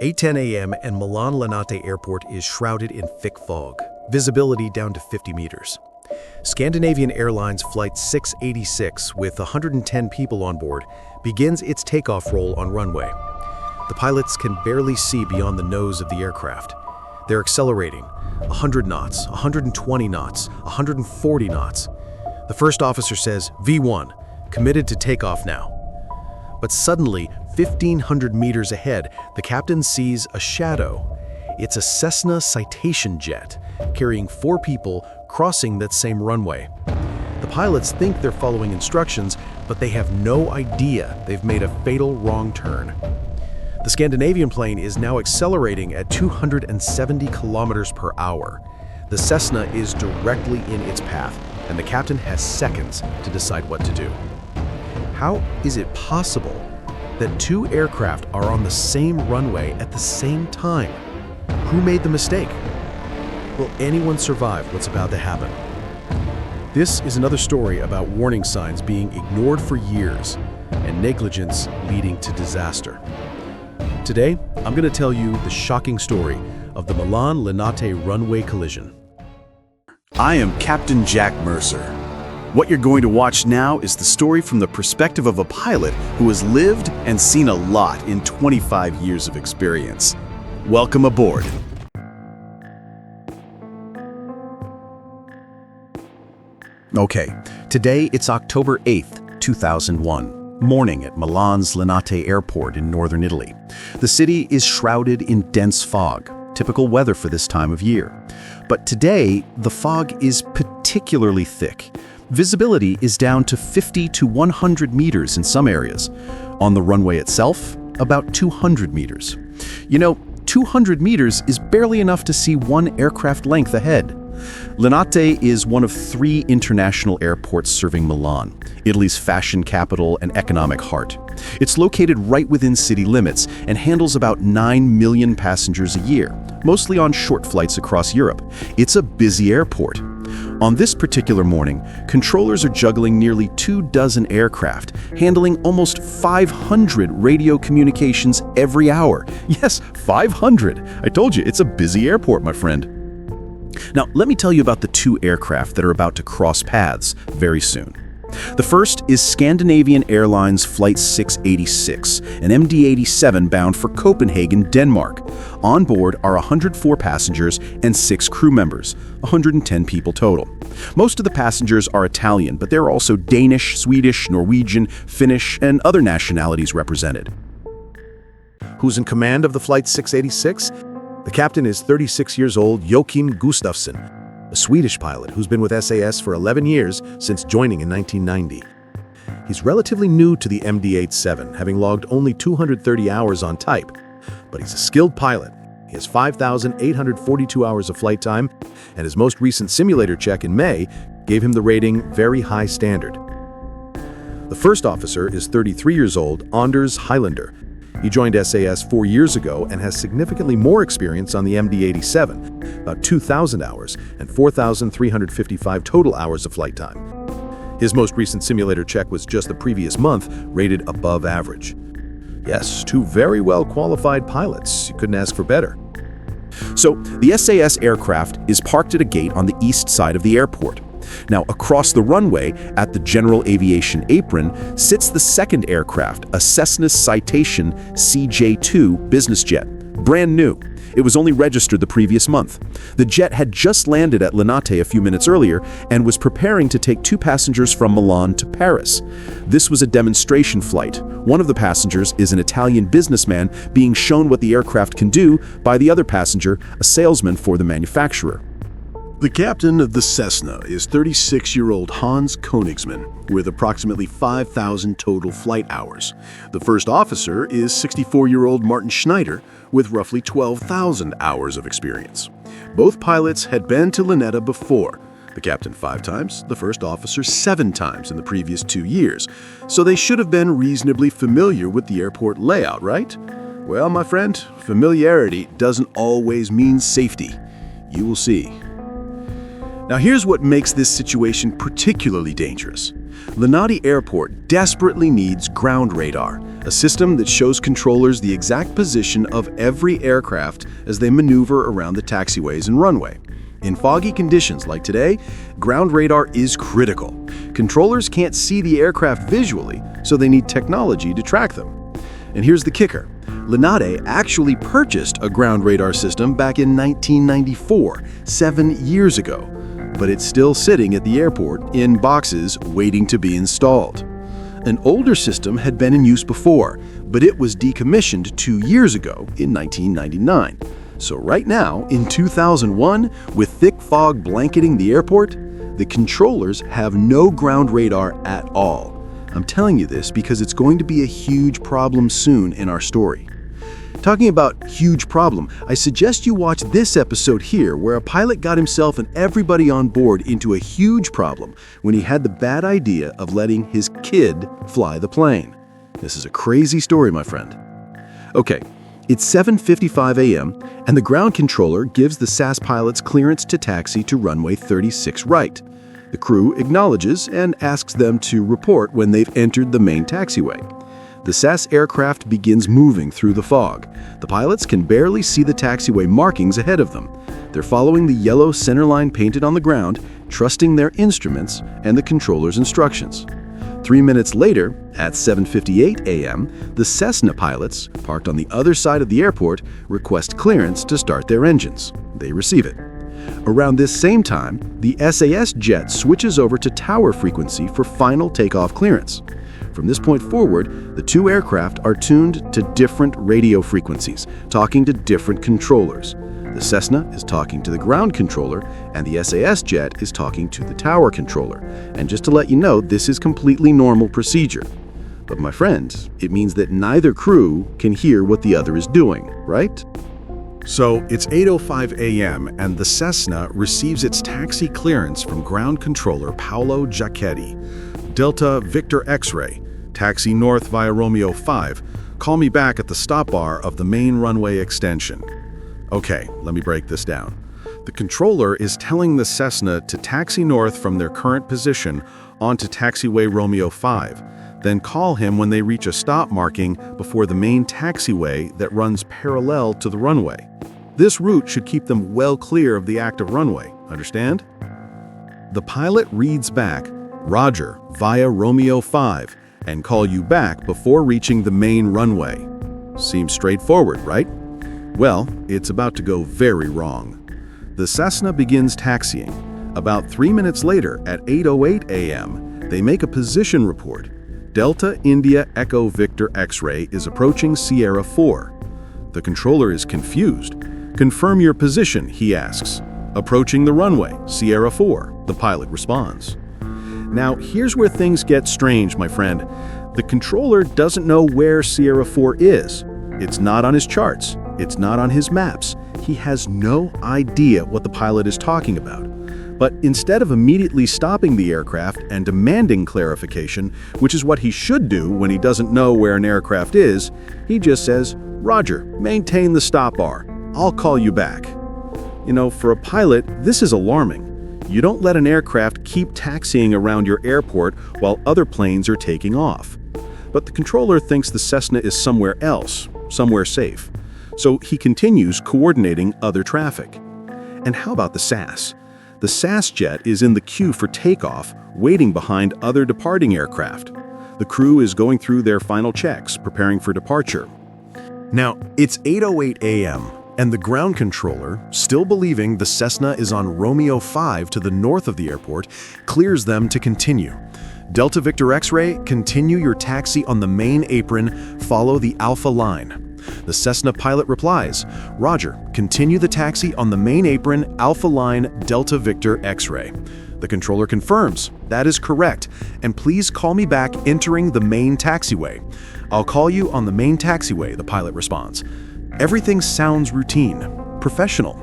8:10 a.m. and Milan Linate Airport is shrouded in thick fog, visibility down to 50 meters. Scandinavian Airlines Flight 686, with 110 people on board, begins its takeoff roll on runway. The pilots can barely see beyond the nose of the aircraft. They're accelerating 100 knots, 120 knots, 140 knots. The first officer says, V1, committed to takeoff now. But suddenly, 1,500 meters ahead, the captain sees a shadow. It's a Cessna citation jet, carrying 4 people crossing that same runway. The pilots think they're following instructions, but they have no idea they've made a fatal wrong turn. The Scandinavian plane is now accelerating at 270 kilometers per hour. The Cessna is directly in its path, and the captain has seconds to decide what to do. How is it possible that 2 aircraft are on the same runway at the same time? Who made the mistake? Will anyone survive what's about to happen? This is another story about warning signs being ignored for years and negligence leading to disaster. Today, I'm going to tell you the shocking story of the Milan Linate Runway Collision. I am Captain Jack Mercer. What you're going to watch now is the story from the perspective of a pilot who has lived and seen a lot in 25 years of experience. Welcome aboard. Okay, today it's October 8th, 2001, morning at Milan's Linate Airport in northern Italy. The city is shrouded in dense fog, typical weather for this time of year. But today, the fog is particularly thick. Visibility is down to 50 to 100 meters in some areas. On the runway itself, about 200 meters. 200 meters is barely enough to see one aircraft length ahead. Linate is one of 3 international airports serving Milan, Italy's fashion capital and economic heart. It's located right within city limits and handles about 9 million passengers a year, mostly on short flights across Europe. It's a busy airport. On this particular morning, controllers are juggling nearly 24 aircraft, handling almost 500 radio communications every hour. Yes, 500! I told you, it's a busy airport, my friend. Now, let me tell you about the 2 aircraft that are about to cross paths very soon. The first is Scandinavian Airlines Flight 686, an MD-87 bound for Copenhagen, Denmark. On board are 104 passengers and 6 crew members, 110 people total. Most of the passengers are Italian, but there are also Danish, Swedish, Norwegian, Finnish, and other nationalities represented. Who's in command of the Flight 686? The captain is 36 years old Joachim Gustafsson, a Swedish pilot who's been with SAS for 11 years since joining in 1990. He's relatively new to the MD-87, having logged only 230 hours on type, but he's a skilled pilot. He has 5,842 hours of flight time, and his most recent simulator check in May gave him the rating Very High Standard. The first officer is 33 years old Anders Highlander. He joined SAS 4 years ago and has significantly more experience on the MD-87, about 2,000 hours and 4,355 total hours of flight time. His most recent simulator check was just the previous month, rated above average. Yes, 2 very well-qualified pilots. You couldn't ask for better. So, the SAS aircraft is parked at a gate on the east side of the airport. Now, across the runway, at the general aviation apron, sits the second aircraft, a Cessna Citation CJ2 business jet. Brand new. It was only registered the previous month. The jet had just landed at Linate a few minutes earlier and was preparing to take 2 passengers from Milan to Paris. This was a demonstration flight. One of the passengers is an Italian businessman being shown what the aircraft can do by the other passenger, a salesman for the manufacturer. The captain of the Cessna is 36-year-old Hans Königsmann, with approximately 5,000 total flight hours. The first officer is 64-year-old Martin Schneider, with roughly 12,000 hours of experience. Both pilots had been to Linate before, the captain 5 times, the first officer 7 times in the previous 2 years, so they should have been reasonably familiar with the airport layout, right? Well, my friend, familiarity doesn't always mean safety. You will see. Now here's what makes this situation particularly dangerous. Linate Airport desperately needs ground radar, a system that shows controllers the exact position of every aircraft as they maneuver around the taxiways and runway. In foggy conditions like today, ground radar is critical. Controllers can't see the aircraft visually, so they need technology to track them. And here's the kicker. Linate actually purchased a ground radar system back in 1994, 7 years ago, but it's still sitting at the airport in boxes waiting to be installed. An older system had been in use before, but it was decommissioned 2 years ago in 1999. So right now, in 2001, with thick fog blanketing the airport, the controllers have no ground radar at all. I'm telling you this because it's going to be a huge problem soon in our story. Talking about huge problem, I suggest you watch this episode here where a pilot got himself and everybody on board into a huge problem when he had the bad idea of letting his kid fly the plane. This is a crazy story, my friend. Okay, it's 7:55 a.m. and the ground controller gives the SAS pilots clearance to taxi to runway 36 right. The crew acknowledges and asks them to report when they've entered the main taxiway. The SAS aircraft begins moving through the fog. The pilots can barely see the taxiway markings ahead of them. They're following the yellow center line painted on the ground, trusting their instruments and the controller's instructions. 3 minutes later, at 7:58 a.m., the Cessna pilots, parked on the other side of the airport, request clearance to start their engines. They receive it. Around this same time, the SAS jet switches over to tower frequency for final takeoff clearance. From this point forward, the two aircraft are tuned to different radio frequencies, talking to different controllers. The Cessna is talking to the ground controller, and the SAS jet is talking to the tower controller. And just to let you know, this is completely normal procedure. But my friends, it means that neither crew can hear what the other is doing, right? So it's 8:05 a.m. and the Cessna receives its taxi clearance from ground controller Paolo Giacchetti. Delta Victor X-ray, taxi north via Romeo 5. Call me back at the stop bar of the main runway extension. Okay, let me break this down. The controller is telling the Cessna to taxi north from their current position onto taxiway Romeo 5. Then call him when they reach a stop marking before the main taxiway that runs parallel to the runway. This route should keep them well clear of the active runway, understand? The pilot reads back, "Roger, via Romeo 5, and call you back before reaching the main runway." Seems straightforward, right? Well, it's about to go very wrong. The Cessna begins taxiing. About 3 minutes later, at 8:08 a.m., they make a position report. Delta India Echo Victor X-ray is approaching Sierra 4. The controller is confused. "Confirm your position," he asks. "Approaching the runway, Sierra 4, the pilot responds. Now, here's where things get strange, my friend. The controller doesn't know where Sierra 4 is. It's not on his charts. It's not on his maps. He has no idea what the pilot is talking about. But instead of immediately stopping the aircraft and demanding clarification, which is what he should do when he doesn't know where an aircraft is, he just says, "Roger, maintain the stop bar. I'll call you back." You know, for a pilot, this is alarming. You don't let an aircraft keep taxiing around your airport while other planes are taking off. But the controller thinks the Cessna is somewhere else, somewhere safe. So he continues coordinating other traffic. And how about the SAS? The SAS jet is in the queue for takeoff, waiting behind other departing aircraft. The crew is going through their final checks, preparing for departure. Now, it's 8:08 a.m., and the ground controller, still believing the Cessna is on Romeo 5 to the north of the airport, clears them to continue. Delta Victor X-ray, continue your taxi on the main apron, follow the Alpha line. The Cessna pilot replies, "Roger, continue the taxi on the main apron, Alpha line, Delta Victor X-ray." The controller confirms, "That is correct, and please call me back entering the main taxiway." "I'll call you on the main taxiway," the pilot responds. Everything sounds routine, professional.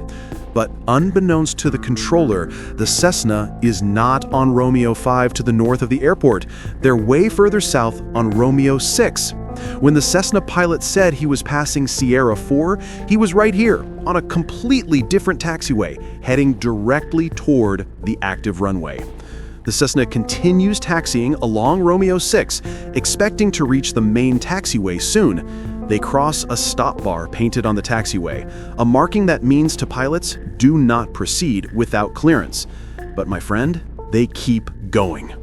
But unbeknownst to the controller, the Cessna is not on Romeo 5 to the north of the airport. They're way further south on Romeo 6. When the Cessna pilot said he was passing Sierra 4, he was right here, on a completely different taxiway, heading directly toward the active runway. The Cessna continues taxiing along Romeo 6, expecting to reach the main taxiway soon. They cross a stop bar painted on the taxiway, a marking that means to pilots, do not proceed without clearance. But my friend, they keep going.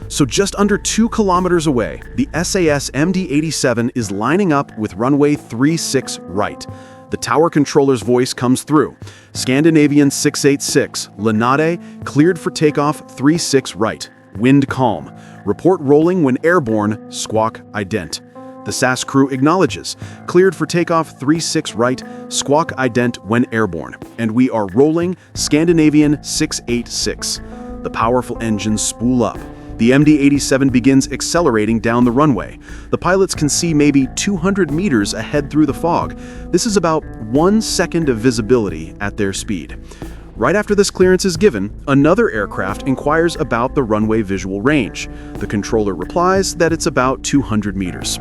So just under 2 kilometers away, the SAS MD-87 is lining up with runway 36 right. The tower controller's voice comes through. Scandinavian 686, Linate, cleared for takeoff 36 right. Wind calm. Report rolling when airborne, squawk ident. The SAS crew acknowledges. Cleared for takeoff 36 right, squawk ident when airborne. And we are rolling Scandinavian 686. The powerful engines spool up. The MD-87 begins accelerating down the runway. The pilots can see maybe 200 meters ahead through the fog. This is about 1 second of visibility at their speed. Right after this clearance is given, another aircraft inquires about the runway visual range. The controller replies that it's about 200 meters.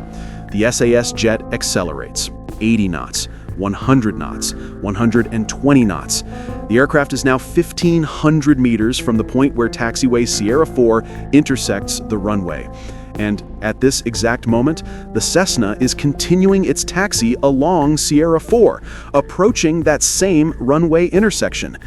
The SAS jet accelerates. 80 knots, 100 knots, 120 knots. The aircraft is now 1,500 meters from the point where taxiway Sierra 4 intersects the runway. And at this exact moment, the Cessna is continuing its taxi along Sierra 4, approaching that same runway intersection.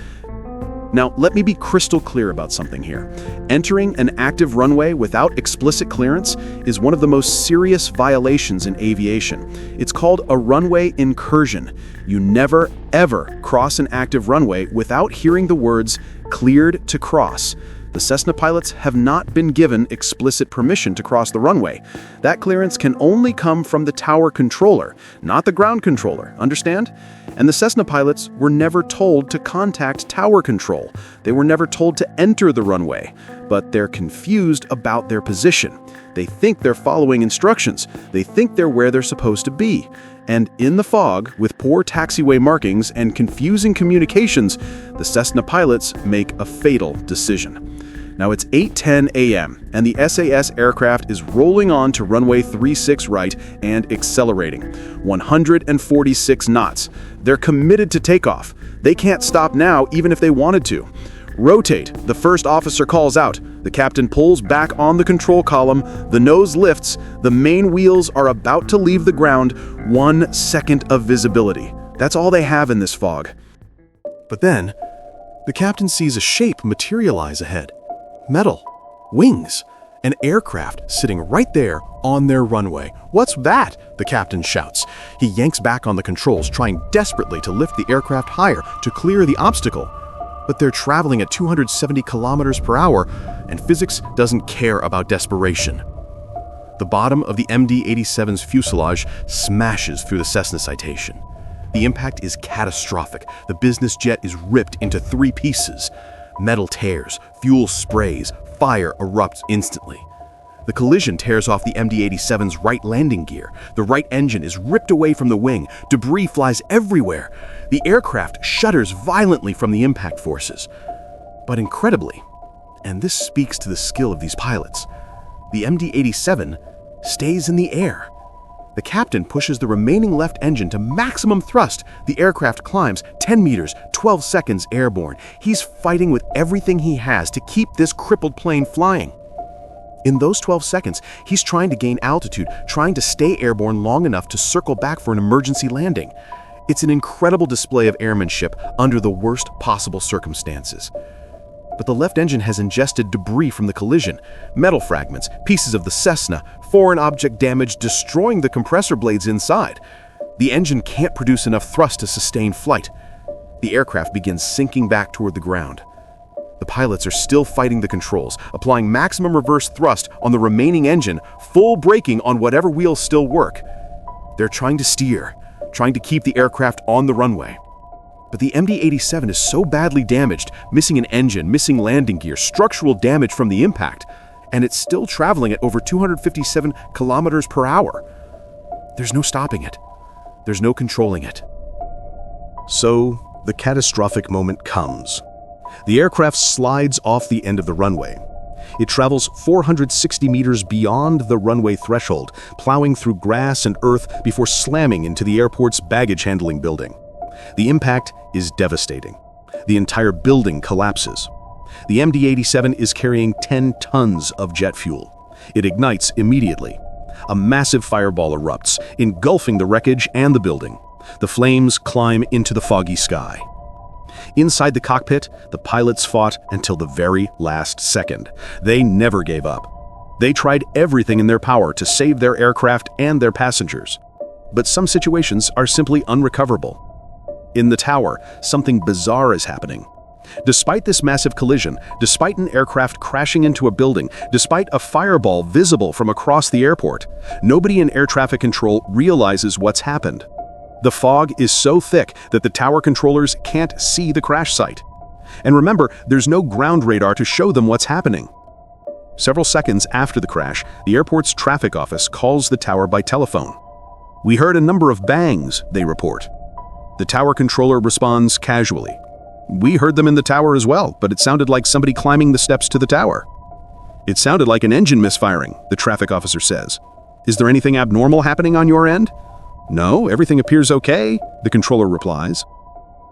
Now, let me be crystal clear about something here. Entering an active runway without explicit clearance is one of the most serious violations in aviation. It's called a runway incursion. You never, ever cross an active runway without hearing the words, "cleared to cross." The Cessna pilots have not been given explicit permission to cross the runway. That clearance can only come from the tower controller, not the ground controller, understand? And the Cessna pilots were never told to contact tower control. They were never told to enter the runway, but they're confused about their position. They think they're following instructions. They think they're where they're supposed to be. And in the fog, with poor taxiway markings and confusing communications, the Cessna pilots make a fatal decision. Now it's 8:10 a.m., and the SAS aircraft is rolling on to runway 36 right and accelerating. 146 knots. They're committed to takeoff. They can't stop now even if they wanted to. Rotate, the first officer calls out. The captain pulls back on the control column, the nose lifts, the main wheels are about to leave the ground, 1 second of visibility. That's all they have in this fog. But then, the captain sees a shape materialize ahead. Metal. Wings. An aircraft sitting right there on their runway. "What's that?" the captain shouts. He yanks back on the controls, trying desperately to lift the aircraft higher to clear the obstacle. But they're traveling at 270 kilometers per hour, and physics doesn't care about desperation. The bottom of the MD-87's fuselage smashes through the Cessna citation. The impact is catastrophic. The business jet is ripped into 3 pieces. Metal tears, fuel sprays, fire erupts instantly. The collision tears off the MD-87's right landing gear. The right engine is ripped away from the wing. Debris flies everywhere. The aircraft shudders violently from the impact forces. But incredibly, and this speaks to the skill of these pilots, the MD-87 stays in the air. The captain pushes the remaining left engine to maximum thrust. The aircraft climbs 10 meters, 12 seconds airborne. He's fighting with everything he has to keep this crippled plane flying. In those 12 seconds, he's trying to gain altitude, trying to stay airborne long enough to circle back for an emergency landing. It's an incredible display of airmanship under the worst possible circumstances. But the left engine has ingested debris from the collision, metal fragments, pieces of the Cessna, foreign object damage destroying the compressor blades inside. The engine can't produce enough thrust to sustain flight. The aircraft begins sinking back toward the ground. The pilots are still fighting the controls, applying maximum reverse thrust on the remaining engine, full braking on whatever wheels still work. They're trying to steer, trying to keep the aircraft on the runway. But the MD-87 is so badly damaged, missing an engine, missing landing gear, structural damage from the impact, and it's still traveling at over 257 kilometers per hour. There's no stopping it. There's no controlling it. So, the catastrophic moment comes. The aircraft slides off the end of the runway. It travels 460 meters beyond the runway threshold, plowing through grass and earth before slamming into the airport's baggage handling building. The impact is devastating. The entire building collapses. The MD-87 is carrying 10 tons of jet fuel. It ignites immediately. A massive fireball erupts, engulfing the wreckage and the building. The flames climb into the foggy sky. Inside the cockpit, the pilots fought until the very last second. They never gave up. They tried everything in their power to save their aircraft and their passengers. But some situations are simply unrecoverable. In the tower, something bizarre is happening. Despite this massive collision, despite an aircraft crashing into a building, despite a fireball visible from across the airport, nobody in air traffic control realizes what's happened. The fog is so thick that the tower controllers can't see the crash site. And remember, there's no ground radar to show them what's happening. Several seconds after the crash, the airport's traffic office calls the tower by telephone. "We heard a number of bangs," they report. The tower controller responds casually. "We heard them in the tower as well, but it sounded like somebody climbing the steps to the tower." "It sounded like an engine misfiring," the traffic officer says. "Is there anything abnormal happening on your end?" "No, everything appears okay," the controller replies.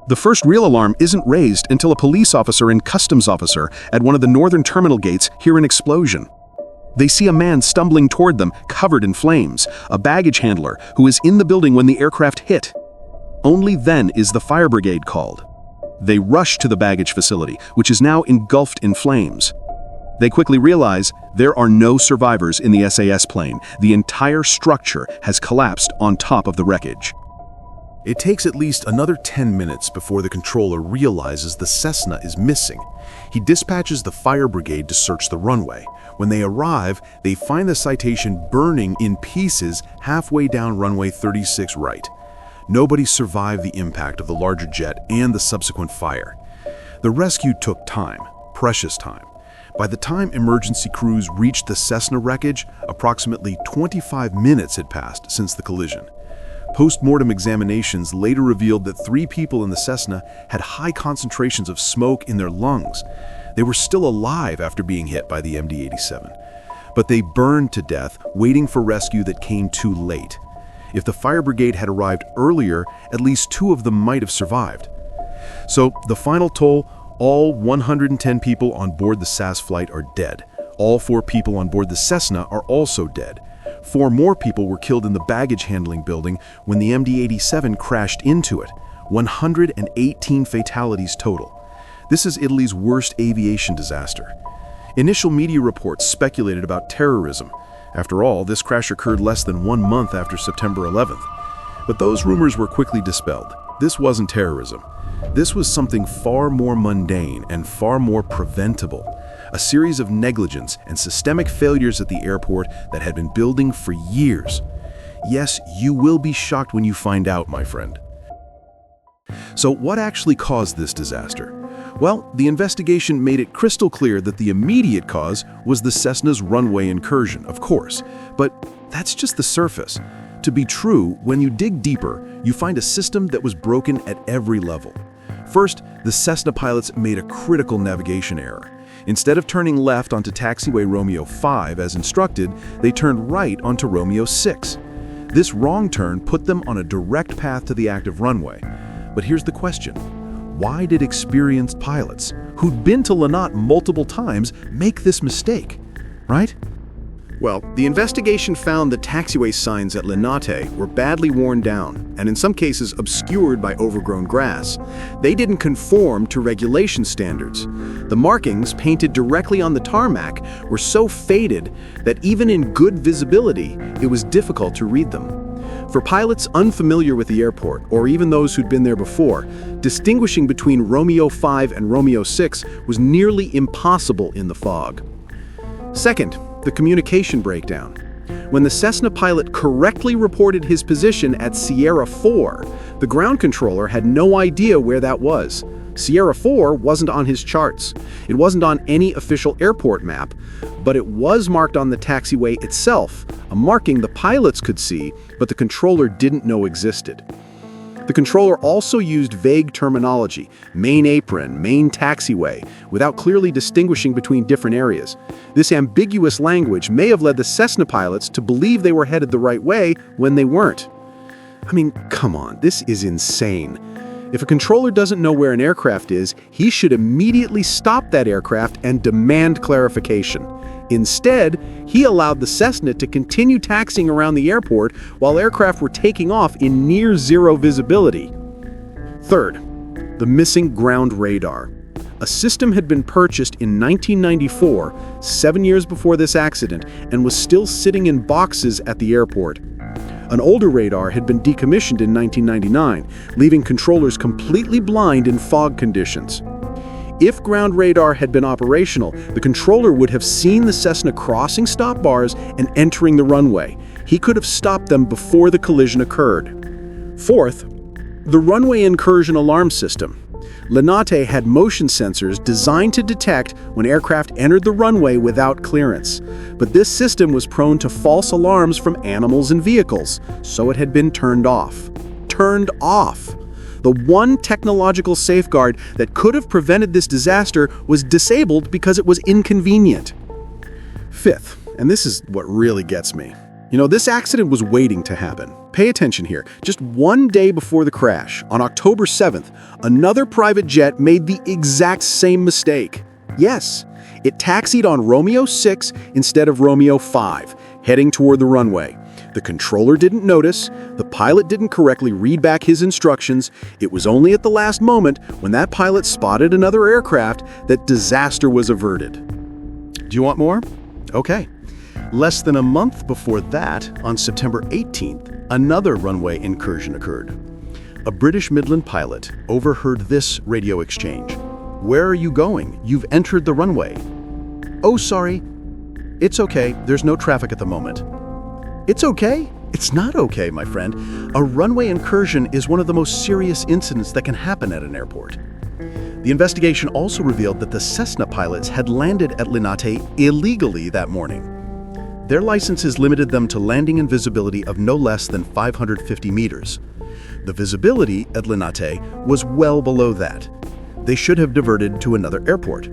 The first real alarm isn't raised until a police officer and customs officer at one of the northern terminal gates hear an explosion. They see a man stumbling toward them, covered in flames, a baggage handler who is in the building when the aircraft hit. Only then is the fire brigade called. They rush to the baggage facility, which is now engulfed in flames. They quickly realize there are no survivors in the SAS plane. The entire structure has collapsed on top of the wreckage. It takes at least another 10 minutes before the controller realizes the Cessna is missing. He dispatches the fire brigade to search the runway. When they arrive, they find the Citation burning in pieces halfway down runway 36 right. Nobody survived the impact of the larger jet and the subsequent fire. The rescue took time, precious time. By the time emergency crews reached the Cessna wreckage, approximately 25 minutes had passed since the collision. Post-mortem examinations later revealed that 3 people in the Cessna had high concentrations of smoke in their lungs. They were still alive after being hit by the MD-87. But they burned to death, waiting for rescue that came too late. If the fire brigade had arrived earlier, at least 2 of them might have survived. So, the final toll: all 110 people on board the SAS flight are dead. All 4 people on board the Cessna are also dead. 4 more people were killed in the baggage handling building when the MD-87 crashed into it. 118 fatalities total. This is Italy's worst aviation disaster. Initial media reports speculated about terrorism. After all, this crash occurred less than 1 month after September 11th. But those rumors were quickly dispelled. This wasn't terrorism. This was something far more mundane and far more preventable. A series of negligence and systemic failures at the airport that had been building for years. Yes, you will be shocked when you find out, my friend. So what actually caused this disaster? Well, the investigation made it crystal clear that the immediate cause was the Cessna's runway incursion, of course. But that's just the surface. To be true, when you dig deeper, you find a system that was broken at every level. First, the Cessna pilots made a critical navigation error. Instead of turning left onto taxiway Romeo 5 as instructed, they turned right onto Romeo 6. This wrong turn put them on a direct path to the active runway. But here's the question. Why did experienced pilots, who'd been to Linate multiple times, make this mistake, right? Well, the investigation found the taxiway signs at Linate were badly worn down and in some cases obscured by overgrown grass. They didn't conform to regulation standards. The markings, painted directly on the tarmac, were so faded that even in good visibility, it was difficult to read them. For pilots unfamiliar with the airport, or even those who'd been there before, distinguishing between Romeo 5 and Romeo 6 was nearly impossible in the fog. Second, the communication breakdown. When the Cessna pilot correctly reported his position at Sierra 4, the ground controller had no idea where that was. Sierra 4 wasn't on his charts. It wasn't on any official airport map, but it was marked on the taxiway itself, a marking the pilots could see, but the controller didn't know existed. The controller also used vague terminology, main apron, main taxiway, without clearly distinguishing between different areas. This ambiguous language may have led the Cessna pilots to believe they were headed the right way when they weren't. I mean, come on, this is insane. If a controller doesn't know where an aircraft is, he should immediately stop that aircraft and demand clarification. Instead, he allowed the Cessna to continue taxiing around the airport while aircraft were taking off in near-zero visibility. Third, the missing ground radar. A system had been purchased in 1994, 7 years before this accident, and was still sitting in boxes at the airport. An older radar had been decommissioned in 1999, leaving controllers completely blind in fog conditions. If ground radar had been operational, the controller would have seen the Cessna crossing stop bars and entering the runway. He could have stopped them before the collision occurred. Fourth, the runway incursion alarm system. Linate had motion sensors designed to detect when aircraft entered the runway without clearance. But this system was prone to false alarms from animals and vehicles, so it had been turned off. Turned off! The one technological safeguard that could have prevented this disaster was disabled because it was inconvenient. Fifth, and this is what really gets me. This accident was waiting to happen. Pay attention here. Just one day before the crash, on October 7th, another private jet made the exact same mistake. Yes, it taxied on Romeo 6 instead of Romeo 5, heading toward the runway. The controller didn't notice, the pilot didn't correctly read back his instructions. It was only at the last moment, when that pilot spotted another aircraft, that disaster was averted. Do you want more? Okay. Less than a month before that, on September 18th, another runway incursion occurred. A British Midland pilot overheard this radio exchange. "Where are you going? You've entered the runway." "Oh, sorry. It's okay. There's no traffic at the moment." It's okay? It's not okay, my friend. A runway incursion is one of the most serious incidents that can happen at an airport. The investigation also revealed that the Cessna pilots had landed at Linate illegally that morning. Their licenses limited them to landing and visibility of no less than 550 meters. The visibility at Linate was well below that. They should have diverted to another airport.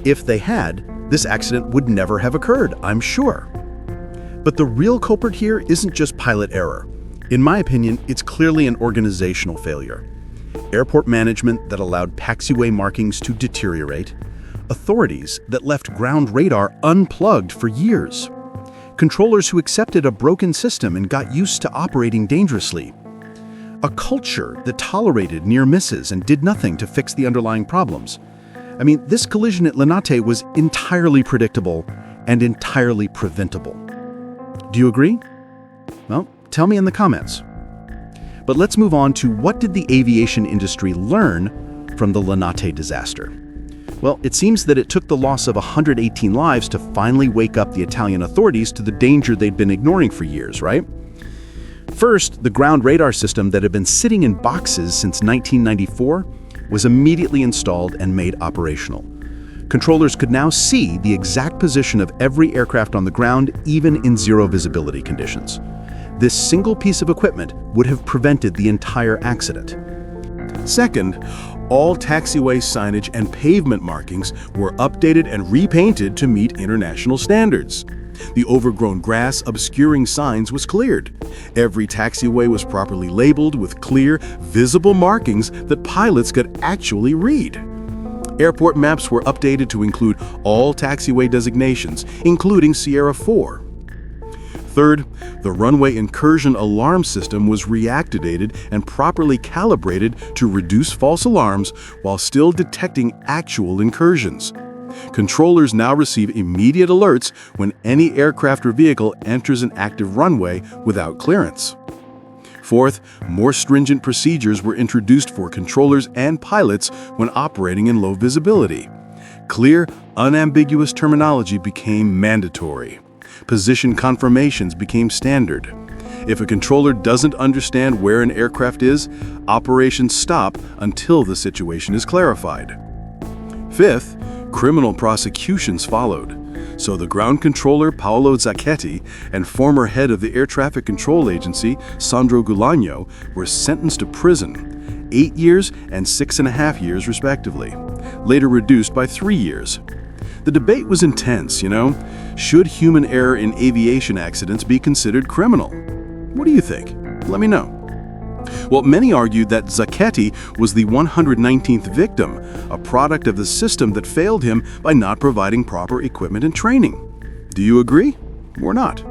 If they had, this accident would never have occurred, I'm sure. But the real culprit here isn't just pilot error. In my opinion, it's clearly an organizational failure. Airport management that allowed taxiway markings to deteriorate, authorities that left ground radar unplugged for years, controllers who accepted a broken system and got used to operating dangerously, a culture that tolerated near misses and did nothing to fix the underlying problems. I mean, this collision at Linate was entirely predictable and entirely preventable. Do you agree? Well, tell me in the comments. But let's move on to what did the aviation industry learn from the Linate disaster? Well, it seems that it took the loss of 118 lives to finally wake up the Italian authorities to the danger they'd been ignoring for years, right? First, the ground radar system that had been sitting in boxes since 1994 was immediately installed and made operational. Controllers could now see the exact position of every aircraft on the ground, even in zero visibility conditions. This single piece of equipment would have prevented the entire accident. Second, all taxiway signage and pavement markings were updated and repainted to meet international standards. The overgrown grass obscuring signs was cleared. Every taxiway was properly labeled with clear, visible markings that pilots could actually read. Airport maps were updated to include all taxiway designations, including Sierra 4. Third, the runway incursion alarm system was reactivated and properly calibrated to reduce false alarms while still detecting actual incursions. Controllers now receive immediate alerts when any aircraft or vehicle enters an active runway without clearance. Fourth, more stringent procedures were introduced for controllers and pilots when operating in low visibility. Clear, unambiguous terminology became mandatory. Position confirmations became standard. If a controller doesn't understand where an aircraft is, operations stop until the situation is clarified. Fifth, criminal prosecutions followed. So the ground controller Paolo Zacchetti and former head of the Air Traffic Control Agency Sandro Gulagno were sentenced to prison, 8 years and 6.5 years respectively, later reduced by 3 years. The debate was intense, you know. Should human error in aviation accidents be considered criminal? What do you think? Let me know. Well, many argued that Zacchetti was the 119th victim, a product of the system that failed him by not providing proper equipment and training. Do you agree or not?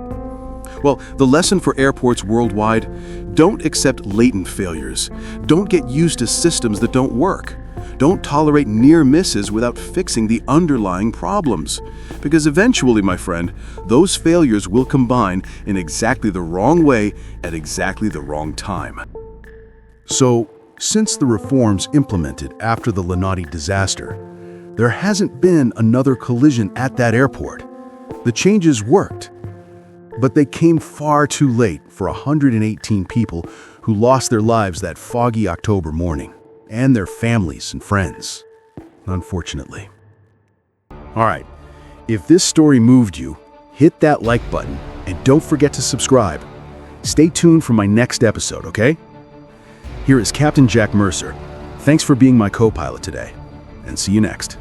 Well, the lesson for airports worldwide: don't accept latent failures. Don't get used to systems that don't work. Don't tolerate near misses without fixing the underlying problems. Because eventually, my friend, those failures will combine in exactly the wrong way at exactly the wrong time. So, since the reforms implemented after the Linate disaster, there hasn't been another collision at that airport. The changes worked, but they came far too late for 118 people who lost their lives that foggy October morning, and their families and friends, unfortunately. All right, if this story moved you, hit that like button and don't forget to subscribe. Stay tuned for my next episode, okay? Here is Captain Jack Mercer. Thanks for being my co-pilot today, and see you next.